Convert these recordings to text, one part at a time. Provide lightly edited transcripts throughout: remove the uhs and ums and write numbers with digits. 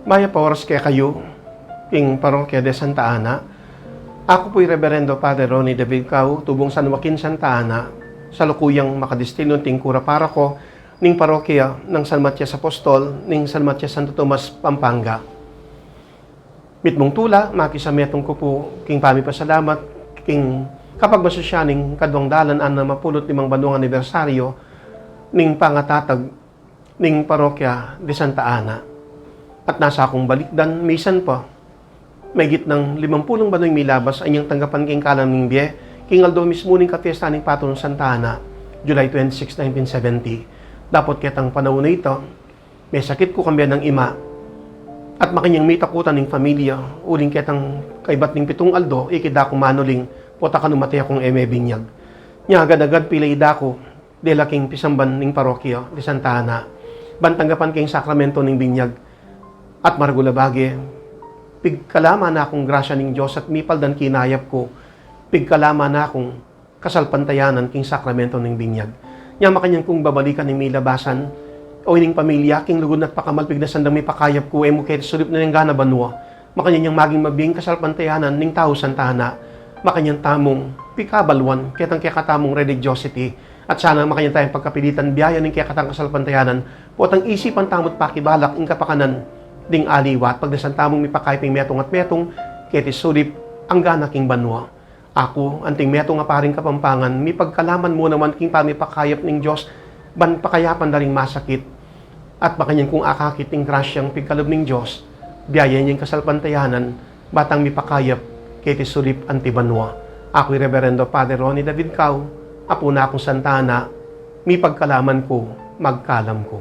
Maya Powers kaya kayo, King Parokya de Santa Ana. Ako po'y Reverendo Padre Ronnie David Cao, tubong San Joaquin Santa Ana, sa lukuyang makadistilyon ting kura para ko, ning parokya ng San Matias Apostol, ning San Matias Santo Tomas, Pampanga. Mitmong tula, makisametong ko po, king pami pasalamat, king kapag masasya ning kadwang dalan an na mapulot 5 banwang anibersaryo, ning pangatatag, ning parokya de Santa Ana. At nasa akong balikdan, misan pa, may gitnang 50 banoy milabas ay niyang tanggapan king kalam ning biye, king aldo mismo ning kapiesta ning patron Santa Ana, July 26, 1970. Dapat ketang panahon na ito, may sakit ko kambiyan ng ima, at makanyang may takutan ng pamilya, uling ketang kaibat ning 7 aldo, ikida kong manuling, pota kanumatay akong binyag. Nya agad-agad pilay dako, de laking pisamban ning parokya de Santa Ana, bantanggapan king sakramento ning binyag, at margulabage, pigkalama na akong grasya ning Diyos at mipaldan kinayap ko, pigkalama na akong kasalpantayanan king sakramento ning binyag. Nya makanyang kung babalikan ning may labasan, o ining pamilya, king lugod at pakamalpig na sandang may pakayap ko, mo kahit sulip na ng gana banwa, makanyang maging mabing kasalpantayanan ning tao Santa Ana, makanyang tamong pikabalwan, ketang kakatamong religiosity, at sana makanyang tayong pagkapilitan, biyaya ning kakatang kasalpantayanan, po at ang isipan tamot pakibalak, ing kapakanan, ding aliwat, pagdasan tamong mipakayping metong at metong, keti sulip, ang gana king banwa. Ako, anting metong aparing Kapampangan, mipagkalaman mo naman king pamipakayap ning Diyos, ban pakayapan na ring masakit, at makanyang kung akakit ning grasyang pigkalob ning Diyos, biyaya niyang kasalpantayanan, batang mipakayap, keti sulip antibanwa. Ako'y Reverendo Padre Ronnie David Cao, apo na akong Santa Ana, mipagkalaman ko, magkalam ko.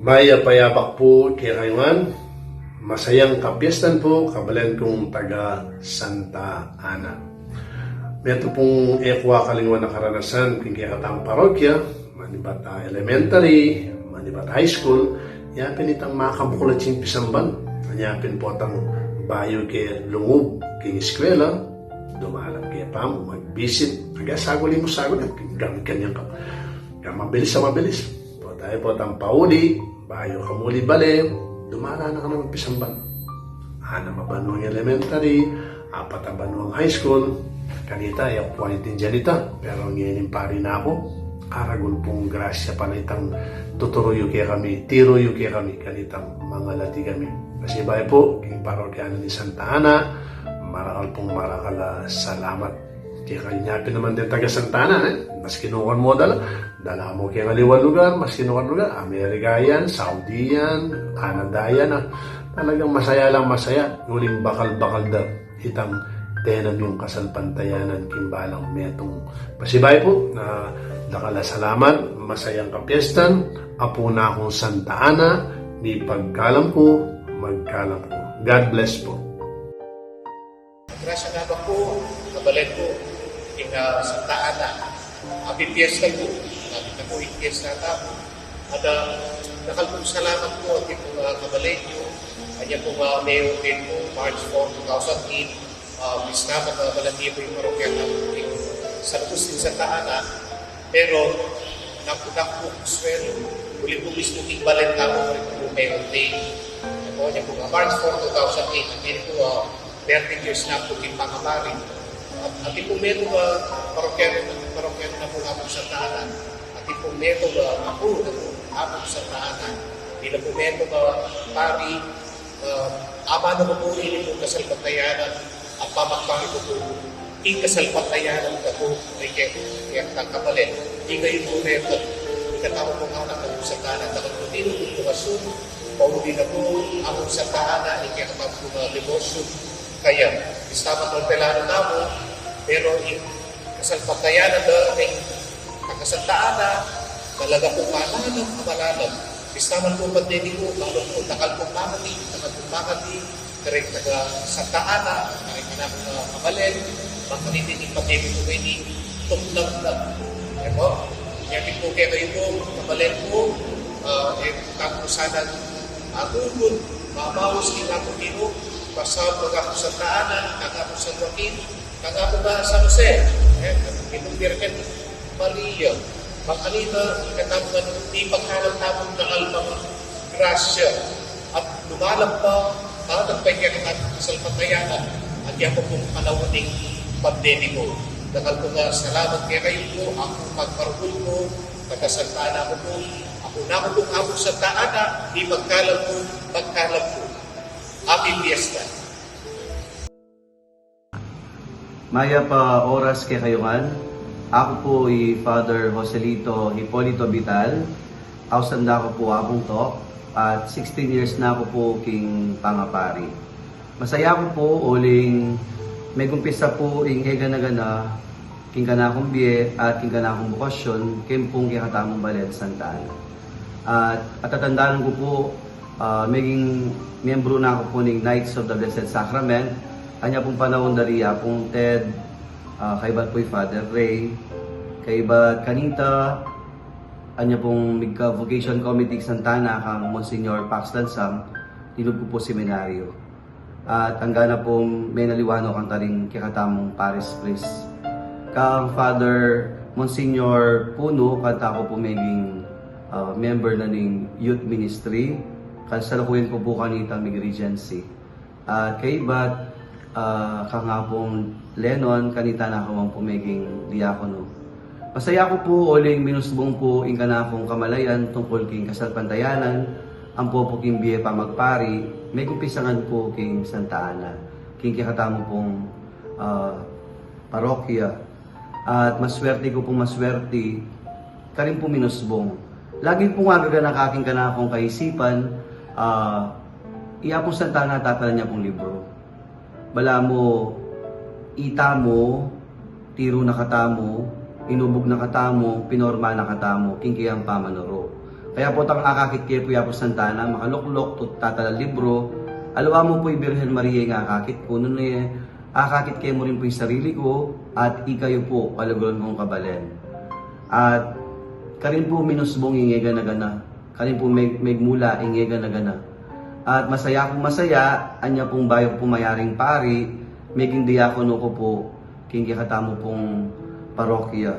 Maya payapak po kaya kayuan. Masayang kapiestan po, kabalan kong taga Santa Ana. Meto pong ekwa kalingwan na karanasan king kaya katang parokya, manibat elementary, manibat high school, yapin itang makabukulat sing pisamban, yapin po atang bayo kay lungub king eskwela, dumalang kaya pam, mag-visit, agasaguli mo sagol, gamit kanyang mabilis sa mabilis. Po tayo po atang pauli, bayo kamuli bale, dumala na ka na magpisamban. Ana mabanwang elementary, 4 banwang high school, kanita ay appointed janita, pero ngayon pari na ako, karagol pong grasya pa na itang tuturuyo kaya kami, tiruyo kaya kami, kanitang mga lati kami. Kasi bayo po, king parokyano ni Santa Ana, marakal pong marakala salamat. Kaya kanyapin naman din taga Santa Ana, mas kinukan mo dala mo kaya ngaliwan lugar, mas kinukan lugar, Amerika yan, Saudi yan, Canada yan, talagang masaya lang masaya, uling bakal-bakal daw, itang tenam yung kasalpantayanan, kimbalang metong pasibay po, na dakala salamat, masayang kapiestan, apo na akong Santa Ana, di pagkalam ko, magkalam ko. God bless po. Grasya nga ba po, kabalan po, Santa Ana, happy fiesta po, natin na po yung fiesta na at nakalpong salamat po at itong kabalan nyo, kanya po mayor din po, March 4, 2008, bisnamat na balatiya po yung parokya na sa Lubos din Santa Ana, pero napunak po kuswelo, uli po mismo tingbalan na po mayor din, kanya po March 4, 2008, at yun po 30 years na po yung pangabarin. At itong meto ba parokyano na po napong Santa Ana, at itong meto ba ako na po napong Santa Ana, hindi na po meto ba pari, ama na po po rin po kasalpatayanan at pamakpaki po po ing kasalpatayanan na po ay kaya kabalin. Hindi ngayon po meto, ikatawa po nga na po Santa Ana, nakaputino po po asun, pauli na po ang Santa Ana, kaya katawag po mga devotion. Kaya, istama ng pelano na mo, pero yung kasalpatayanan na kakasantaan na talaga po malanam. Istama po pandemi po, lalo po, nakal po mamati, karek taga santaan na, karek na po kabalin, magkanitin yung pandemi po kayo ni tumlag na. Eko, yakin po kayo po, kabalin po, kakusanan matulog, mabawas kita po kino, pasal pagkaku Santa Ana, kagaku San Joaquin, kagaku ba San Jose, itong Birken Maria, makanina ikataman di pagkalang tamang na albang grasya at lumalang pa nagpahiyan at salpatayanan at yan po pong panawaning pandemiko. Dakal ko nga salamat kaya kayo po, ako magparugol ko, tagasantana ko po, ako na ko pong abot sa taana, di magkalang po. Happy Fiesta. Maya pa oras kay kayungan. Ako po Father Joselito Hipolito Vital. Ausanda ko po akong to. At 16 years na ako po king pangapari. Masaya ko po uling may gumpisa po ing gana king kanakong biye at king kanakong bukasyon king pong kikatamong balet Santa Ana. At patatandaan ko po maging miyembro na ako po ng Knights of the Blessed Sacrament. Kanya pong panahon dariya pong Ted, kaibat po Father Ray, kaibat kanita, anya pong Migka Vocation Committee Santana kang Monsignor Pax Lansam, tinub ko po seminaryo. At ang gana pong may naliwano kang taring kikatamong Paris Priest. Kang Father Monsignor Puno, kanta ko po maging member na ng youth ministry. Kasalukuyan ko po kanita mig regency. At kaibat, kangapong Lennon, kanita na ako po maging diakono. Masaya ko po uling minusbong po ing kanakong kamalayan tungkol king kasalpantayanan, ang po king biye pa magpari, may kumpisangan po king Santa Ana, king kikatamo pong parokya. At maswerte ko pong maswerte, karin po minusbong. Lagi pong agaga ng aking kanakong kaisipan, iya pong Santa Ana tatala niya pong libro. Bala mo, ita mo, tiro na katamo, inubog na katamo, pinorma na katamo, kingkiyang pamanoro. Kaya po tang akakit kayo po yapo Santana, makaluklok, tatala libro, alawa mo po Birhen Maria nga akakit ko, nun akakit kayo mo rin po yung sarili ko, at ikayo po, kalagulan kong kabalen. At karin po minusbong ingega na gana, karin po megmula ingega na gana. At masaya akong masaya, anya pong bayo po mayaring pari, meging diakono ko po, kingkikatamo pong parokya.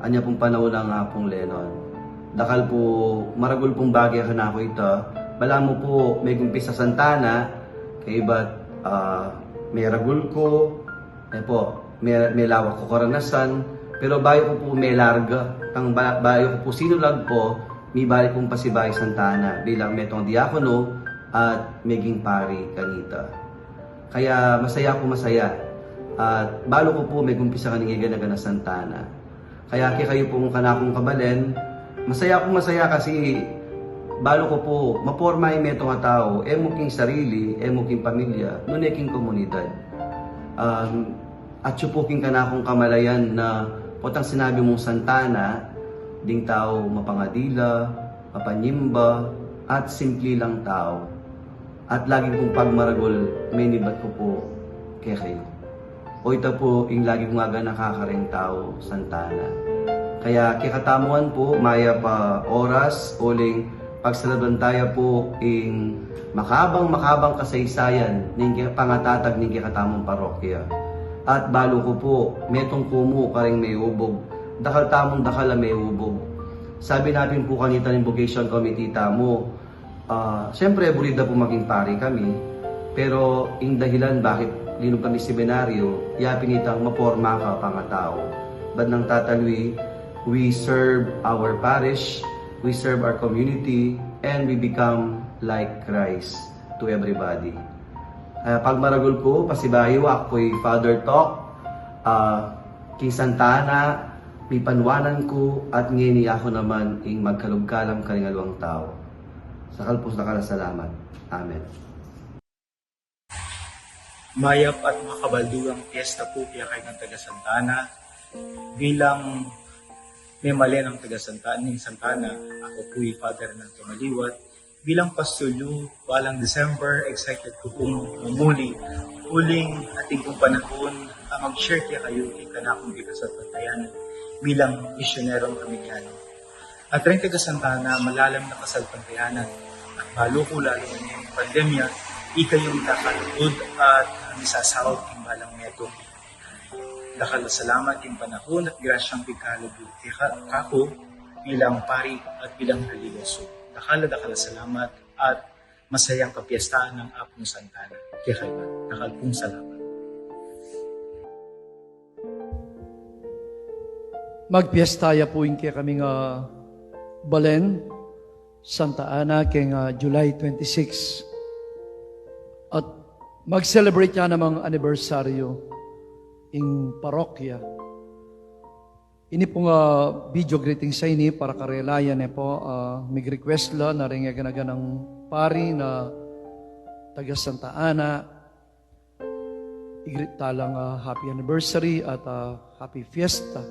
Anya pong panahon nga pong Lennon. Dakal po, maragol pong bagay ka na ako ito. Bala mo po, may gumpis sa Santana, kay iba't may ragul ko, po, may lawak ko karanasan, pero bayo ko po may larga. Ang bayo ko po sinulag po, may balik pong pasibay Santana bilang metong diakono at meging pari kanita. Kaya masaya ko masaya. At balo ko po may gumpisa kaningin na Santana. Kaya kayo pong kanakong kabalen, masaya akong masaya kasi balo ko po maporma yung metong tao, king sarili, king pamilya, nuneking komunidad. At supuking kanakong kamalayan na potang sinabi mong Santana, ding tao mapangadila, mapanyimba, at simple lang tao. At lagi kong pagmaragol, may nibat ko po kayo. O ito po, yung lagi kong aga nakakaring tao, Santana. Kaya kikatamuan po, maya pa oras, uling pagsalaban tayo po, ing makabang kasaysayan, ning pangatatag ning kikatamong parokya. At balo ko po, metong kumu karing may ubog, dakal tamong dakala may ubog. Sabi natin po kanita ng Vocation Committee tamo, siyempre bulida po maging pari kami, pero yung dahilan bakit linog kami seminaryo, yapin itang maporma ka pangatao. Bad ng tatalwi, we serve our parish, we serve our community, and we become like Christ to everybody. Pag maragol ko, pasibayo ako'y Father Talk, King Santana, may panwanan ko, at ngini ako naman ing magkalugkalang kalingalawang tao. Sa kalpos na kalasalamat. Amen. Mayap at makabaldugang piyesta po kaya kayo ng taga Santana. Bilang memale ng taga Santana, ako po'y Father ng Tumaliwat. Bilang pastor nyo, walang December, excited ko pong mumuli. Huling ating kong panahon, mag-share kaya kayo kay kanakong Kasalpantayanan bilang misyonero Kamilyano. At rin taga Santana, malalam na kasalpantayanan. At balo ko lalo na yung pandemya, ikayong kakalugod at misasahod ng balang meto. Dakal salamat yung panahon at grasyang pagkalugod. Kako, bilang pari at bilang religyoso. Dakala salamat at masayang kapiyastahan ng Apong Santana. Kaya kayo, nakalpong salamat. Magpiestaya po yung kaya kaming Balen, Santa Ana, kaya July 26. At mag-celebrate niya namang anibersaryo in parokya. Ini pong video greeting sa ini para karelayan po. Mig-request la na rin ng pari na taga Santa Ana. I-greet talang happy anniversary at happy fiesta.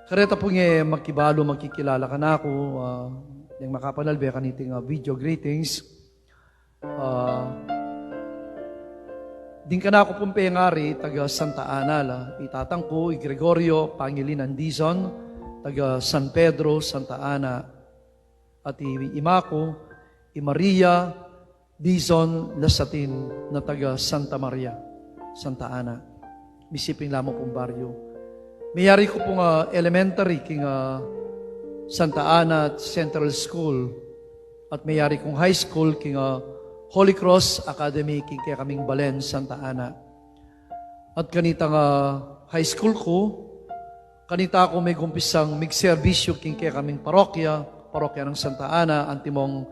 Kareta po nga magkibalo, magkikilala ka na ako, yung makapanalbe kaniting video greetings. Din ka na ako pong pengari, taga Santa Ana, itatang ko, Gregorio Pangilinan Dizon, taga San Pedro, Santa Ana, at imako, Maria Dizon Lasatin, na taga Santa Maria, Santa Ana. Misiping lamang pong baryo. Mayari ko pong elementary king Santa Ana Central School at mayari kong high school king Holy Cross Academy king kaya kaming Balen, Santa Ana. At kanitang high school ko, kanita ako may gumpisang mig-serbisyo king kaya kaming parokya ng Santa Ana, antimong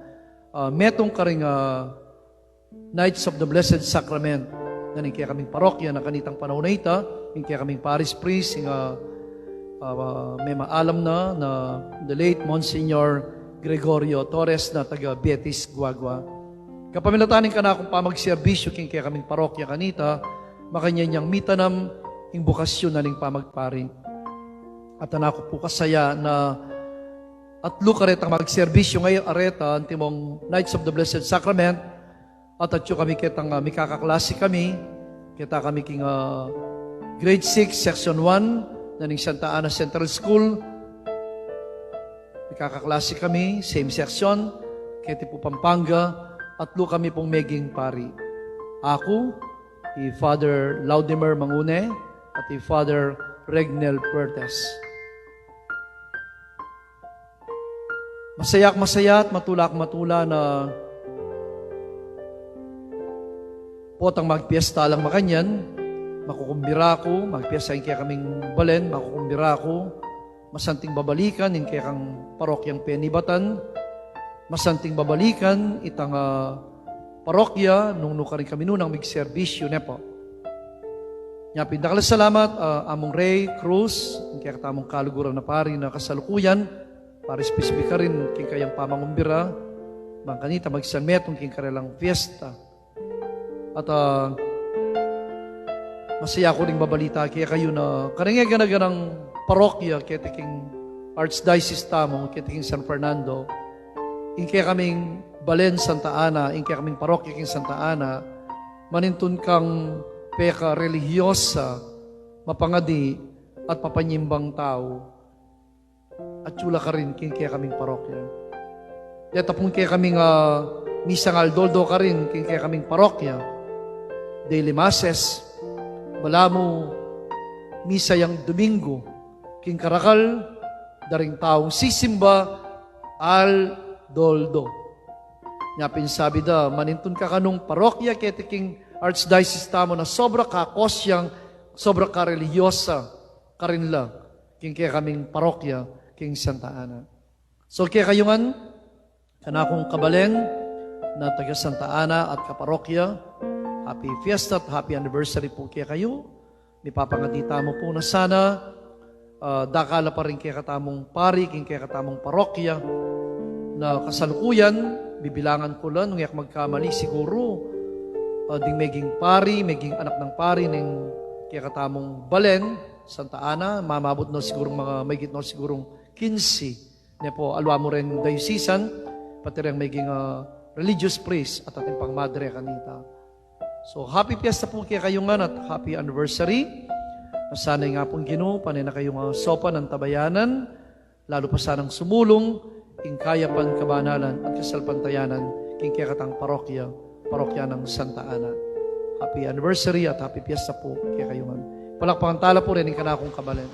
metong karing Knights of the Blessed Sacrament na kaya kaming parokya na kanitang panahon na ita, kaya kaming Paris Priest, may maalam na the late Monsignor Gregorio Torres na taga Betis, Guagua. Kapamilatanin ka na akong pamagserbisyo kaya kaming parokya kanita, makanya niyang mitanam yung bukasyon na ling pamagpari. At anako po kasaya na atlo karetang magserbisyo ngayon areta, antimong Knights of the Blessed Sacrament, at atyo kami kitang mikakaklase kami, kita kami king grade 6, section 1, na ning Santa Ana Central School. Mikakaklase kami, same section, kiti po Pampanga, atlo kami pong meging pari. Ako, Father Laudimer Mangune, at Father Regnel Pertes. Masaya at matula na potang magpiesta lang makanyan, makukumbira ko, magpiesta yung kaya kaming Balen, makukumbira ko, masanting babalikan yung kaya kang parokyang Penibatan, masanting babalikan itang parokya, nung ka rin kami nunang mig-serbisyo na po. Nyapin, dakalas salamat, among Ray Cruz, yung kaya katamong kaluguran na pari na kasalukuyan, para specific ka rin, king kayang pamangumbira, bang kanita magsametong king karelang fiesta. At masaya ko ring babalita kaya kayo na karingay ganaganang parokya kaya tiking Archdiocese tamo, kaya tiking San Fernando, in kaya kaming Balen, Santa Ana, in kaya kaming parokya king Santa Ana, manintun kang peka religyosa, mapangadi at papanyimbang tao, at chula ka rin king kaya kaming parokya. Kaya tapong kaya kaming misang aldoldo ka rin king kaya kaming parokya, daily masses, wala mo misa yang Domingo, king karakal, daring taong sisimba, al doldo. Nyapin sabi da, manintun ka kanong parokya, kaya king Archdiocese tamo na sobra ka kosyang, sobra ka religyosa, karin lang, king kaya kaming parokya, king Santa Ana. So kaya kayungan, kanakong kabalen, na taga Santa Ana at kaparokya, happy fiesta at happy anniversary po kaya kayo. Nipapangatita mo po na sana dakala pa rin kaya katamong pari, kaya katamong parokya na kasalukuyan, bibilangan ko lang, nung yak magkamali siguro, ding meging pari, meging anak ng pari, ng kaya katamong Balen, Santa Ana, mamabot na sigurong mga megit na sigurong 15. Ne po, alwa mo rin diocesan, pati rin meging religious priest at ating pang madre kanita. So, happy fiesta po kaya kayo nga at happy anniversary. Sana'y nga pong Ginoo, panay na kayong sopa ng tabayanan, lalo pa sanang sumulong, king kayapan, kabanalan, at kasalpantayanan, king kaya katang parokya ng Santa Ana. Happy anniversary at happy fiesta po kaya kayo nga. Palakpakan tala po rin yung kanakong kabalen.